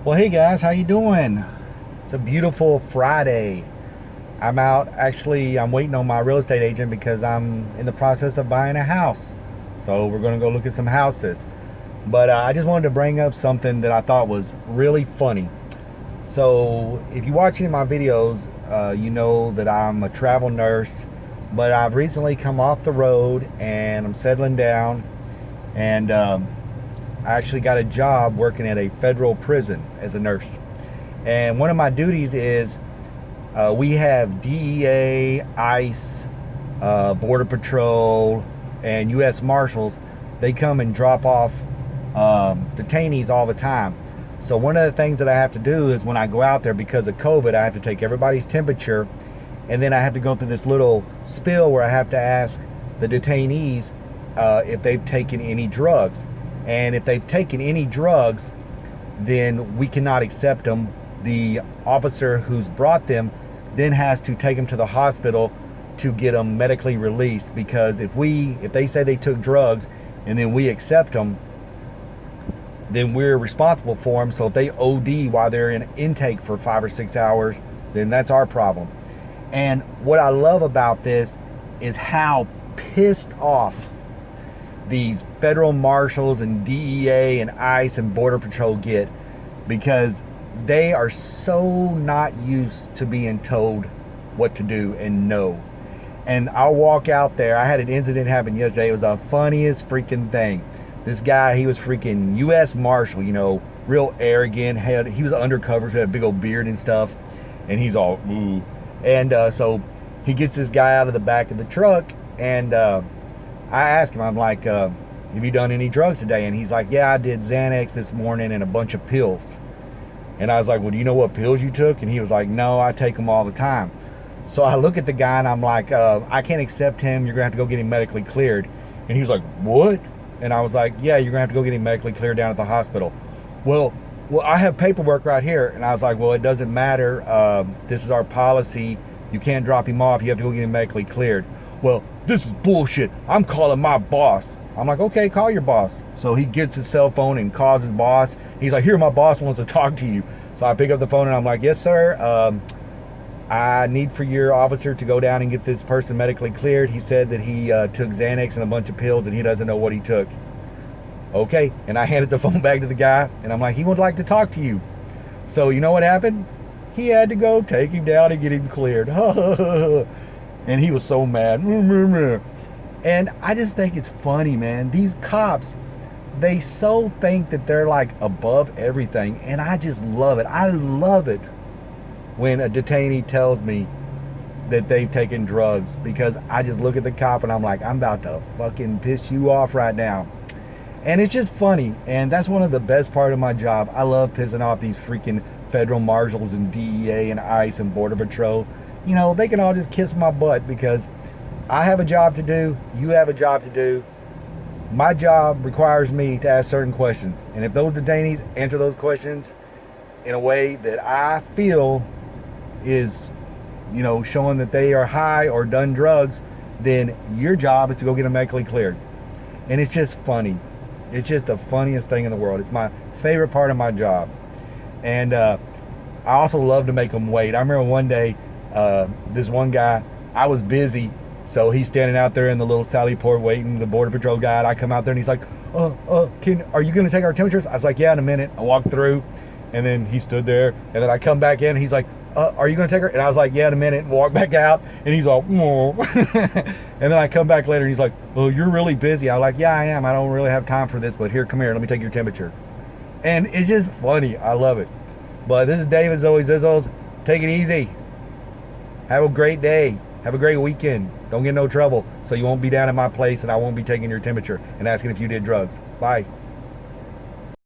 Well, hey guys, how you doing? It's a beautiful Friday. I'm out. Actually, I'm waiting on my real estate agent because I'm in the process of buying a house. So we're going to go look at some houses. But I just wanted to bring up something that I thought was really funny. So if you watch any of my videos, you know that I'm a travel nurse. But I've recently come off the road and I'm settling down. And I actually got a job working at a federal prison as a nurse. And one of my duties is we have DEA, ICE, Border Patrol, and U.S. Marshals. They come and drop off detainees all the time. So one of the things that I have to do is when I go out there, because of COVID, I have to take everybody's temperature, and then I have to go through this little spill where I have to ask the detainees if they've taken any drugs. And if they've taken any drugs, then we cannot accept them. The officer who's brought them then has to take them to the hospital to get them medically released, because if they say they took drugs and then we accept them, then we're responsible for them. So if they OD while they're in intake for 5 or 6 hours, then that's our problem. And what I love about this is how pissed off these federal marshals and DEA and ICE and Border Patrol get, because they are so not used to being told what to do and no. And I'll walk out there. I had an incident happen yesterday. It was the funniest freaking thing. This guy, he was freaking U.S. Marshal, real arrogant. He was undercover, so he had a big old beard and stuff. And he's all, ooh. And so he gets this guy out of the back of the truck, and I asked him, I'm like, have you done any drugs today? And he's like, yeah, I did Xanax this morning and a bunch of pills. And I was like, well, do you know what pills you took? And he was like, no, I take them all the time. So I look at the guy and I'm like, I can't accept him. You're going to have to go get him medically cleared. And he was like, what? And I was like, yeah, you're going to have to go get him medically cleared down at the hospital. Well, I have paperwork right here. And I was like, well, it doesn't matter. This is our policy. You can't drop him off. You have to go get him medically cleared. Well, this is bullshit. I'm calling my boss. I'm like, okay, call your boss. So he gets his cell phone and calls his boss. He's like, here, my boss wants to talk to you. So I pick up the phone and I'm like, yes, sir. I need for your officer to go down and get this person medically cleared. He said that he took Xanax and a bunch of pills and he doesn't know what he took. Okay. And I handed the phone back to the guy and I'm like, he would like to talk to you. So you know what happened? He had to go take him down and get him cleared. And he was so mad. And I just think it's funny, man. These cops, they so think that they're like above everything. And I just love it. I love it when a detainee tells me that they've taken drugs, because I just look at the cop and I'm like, I'm about to fucking piss you off right now. And it's just funny. And that's one of the best part of my job. I love pissing off these freaking federal marshals and DEA and ICE and Border Patrol. They can all just kiss my butt, because I have a job to do. You have a job to do. My job requires me to ask certain questions. And if those detainees answer those questions in a way that I feel is, showing that they are high or done drugs, then your job is to go get them medically cleared. And it's just funny. It's just the funniest thing in the world. It's my favorite part of my job. And I also love to make them wait. I remember one day, this one guy, I was busy, so he's standing out there in the little Sally port waiting, the Border Patrol guy, and I come out there and he's like, are you gonna take our temperatures? I was like, yeah, in a minute. I walked through, and then he stood there, and then I come back in and he's like, are you gonna take her? And I was like, yeah, in a minute, and walk back out, and he's all, and then I come back later and he's like, well, you're really busy. I was like, yeah, I am. I don't really have time for this, but here, come here, let me take your temperature. And it's just funny. I love it. But this is David Zoe Zizzles. Take it easy. Have a great day. Have a great weekend. Don't get in no trouble, so you won't be down at my place and I won't be taking your temperature and asking if you did drugs. Bye.